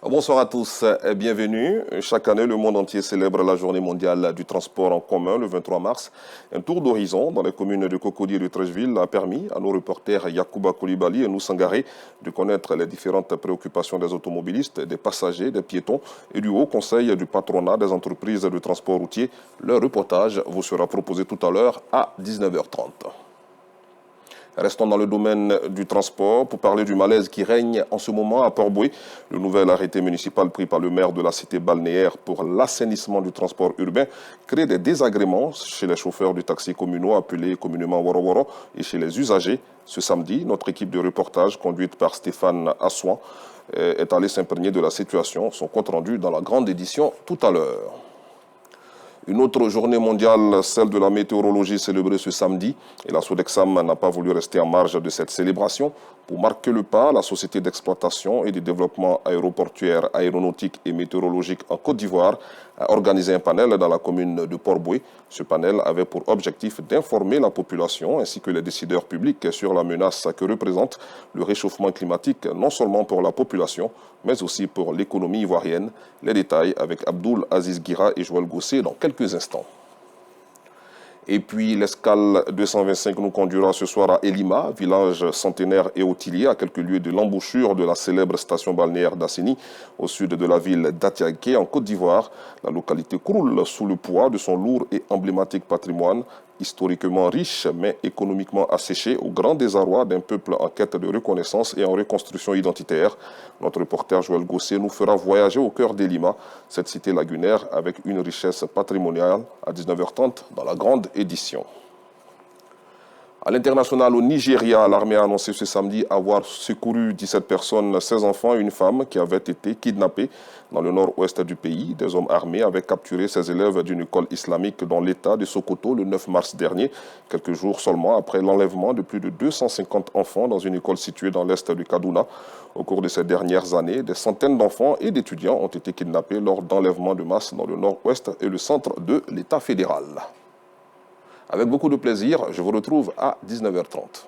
Bonsoir à tous et bienvenue. Chaque année, le monde entier célèbre la journée mondiale du transport en commun le 23 mars. Un tour d'horizon dans les communes de Cocody et de Treichville a permis à nos reporters Yacouba Koulibaly et Noussangare de connaître les différentes préoccupations des automobilistes, des passagers, des piétons et du Haut Conseil du patronat des entreprises de transport routier. Leur reportage vous sera proposé tout à l'heure à 19h30. Restons dans le domaine du transport pour parler du malaise qui règne en ce moment à Port-Boué. Le nouvel arrêté municipal pris par le maire de la cité balnéaire pour l'assainissement du transport urbain crée des désagréments chez les chauffeurs du taxi communaux appelés communément Woro Woro et chez les usagers. Ce samedi, notre équipe de reportage conduite par Stéphane Assouan est allée s'imprégner de la situation. Son compte rendu dans la grande édition tout à l'heure. Une autre journée mondiale, celle de la météorologie, célébrée ce samedi. Et la Sodexam n'a pas voulu rester en marge de cette célébration. Pour marquer le pas, la Société d'exploitation et de développement aéroportuaire, aéronautique et météorologique en Côte d'Ivoire a organisé un panel dans la commune de Port-Boué. Ce panel avait pour objectif d'informer la population ainsi que les décideurs publics sur la menace que représente le réchauffement climatique, non seulement pour la population, mais aussi pour l'économie ivoirienne. Les détails avec Abdoul Aziz Guira et Joël Gossé dans quelques instants. Et puis l'escale 225 nous conduira ce soir à Elima, village centenaire et hôtelier à quelques lieues de l'embouchure de la célèbre station balnéaire d'Asseni, au sud de la ville d'Atiaké en Côte d'Ivoire. La localité croule sous le poids de son lourd et emblématique patrimoine, historiquement riche mais économiquement asséché, au grand désarroi d'un peuple en quête de reconnaissance et en reconstruction identitaire. Notre reporter Joël Gossé nous fera voyager au cœur d'Elima, cette cité lagunaire avec une richesse patrimoniale à 19h30 dans la grande édition. À l'international, au Nigeria, l'armée a annoncé ce samedi avoir secouru 17 personnes, 16 enfants et une femme qui avaient été kidnappés dans le nord-ouest du pays. Des hommes armés avaient capturé ces élèves d'une école islamique dans l'État de Sokoto le 9 mars dernier, quelques jours seulement après l'enlèvement de plus de 250 enfants dans une école située dans l'est du Kaduna. Au cours de ces dernières années, des centaines d'enfants et d'étudiants ont été kidnappés lors d'enlèvements de masse dans le nord-ouest et le centre de l'État fédéral. Avec beaucoup de plaisir, je vous retrouve à 19h30.